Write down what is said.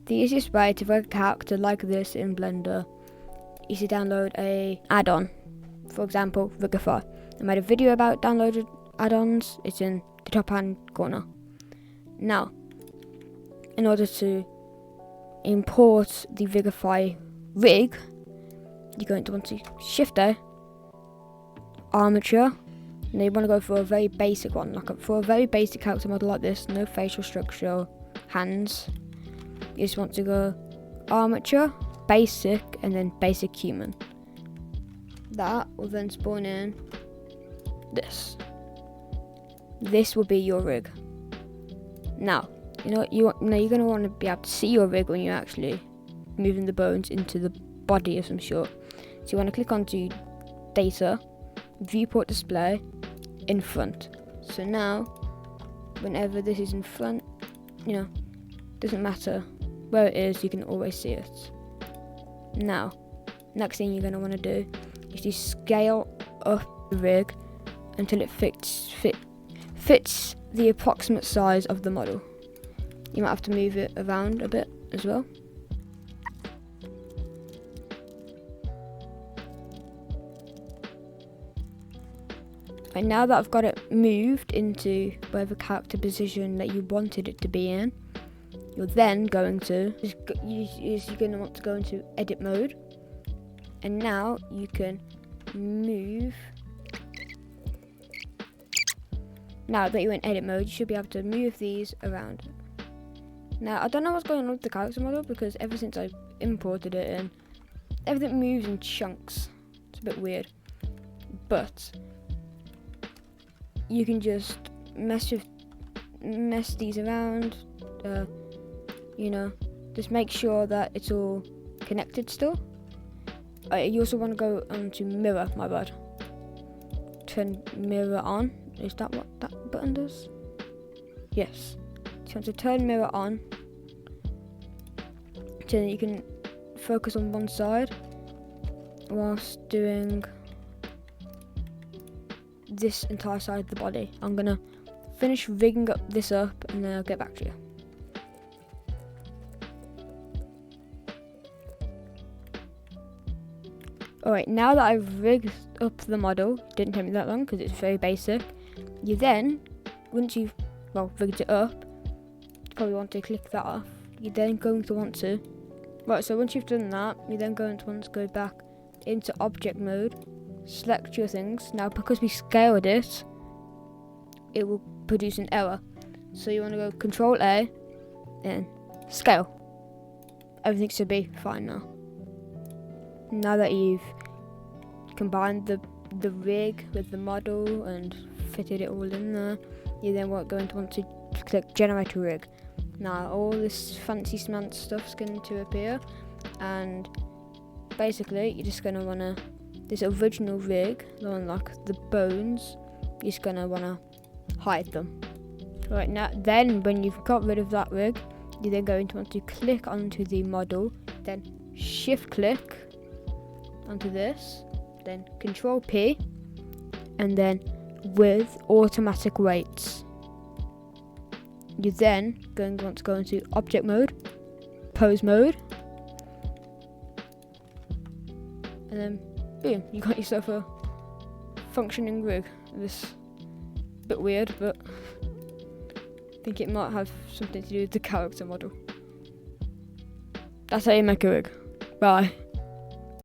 The easiest way to rig a character like this in Blender is to download a add-on. For example, Rigify. I made a video about downloaded add-ons. It's in the top hand corner. Now, in order to import the Rigify rig, you're going to want to Shift A, Armature. Now you want to go for a very basic one, for a very basic character model like this, no facial structure, hands. You just want to go Armature, Basic, and then Basic Human. That will then spawn in this. This will be your rig. Now, you're going to want to be able to see your rig when you're actually moving the bones into the body of some sort. So you want to click onto Data, Viewport Display, in front. So now, whenever this is in front, doesn't matter where it is, you can always see it. Now, next thing you're going to want to do is to scale up the rig until it fits the approximate size of the model. You might have to move it around a bit as well. And now that I've got it moved into whatever character position that you wanted it to be in, you're then going to want to go into edit mode, and now you can move. Now that you're in edit mode, you should be able to move these around. Now I don't know what's going on with the character model, because ever since I imported it in, everything moves in chunks. It's a bit weird, but you can just mess these around. Just make sure that it's all connected still. You also want to go onto mirror, my bad. Turn mirror on. Is that what that button does? Yes. So you want to turn mirror on, so that you can focus on one side whilst doing this entire side of the body. I'm gonna finish rigging this up and then I'll get back to you. Alright, now that I've rigged up the model, didn't take me that long because it's very basic. You then, once you've rigged it up, you probably want to click that off. You're then going to want to, so once you've done that, you're then going to want to go back into object mode, select your things. Now because we scaled it, it will produce an error. So you want to go Control A and scale. Everything should be fine now. Now that you've combined the rig with the model and fitted it all in there, you then going to want to click Generate a Rig. Now all this fancy smart stuff's going to appear, and basically you're just going to want to, this original rig, like the bones, you're just going to want to hide them. Right, now then when you've got rid of that rig, you're then going to want to click onto the model, then shift click onto this, then Control P, and then with automatic weights. You're then going to want to go into object mode, pose mode, and then boom, you got yourself a functioning rig. This bit weird, but I think it might have something to do with the character model. That's how you make a rig. Bye.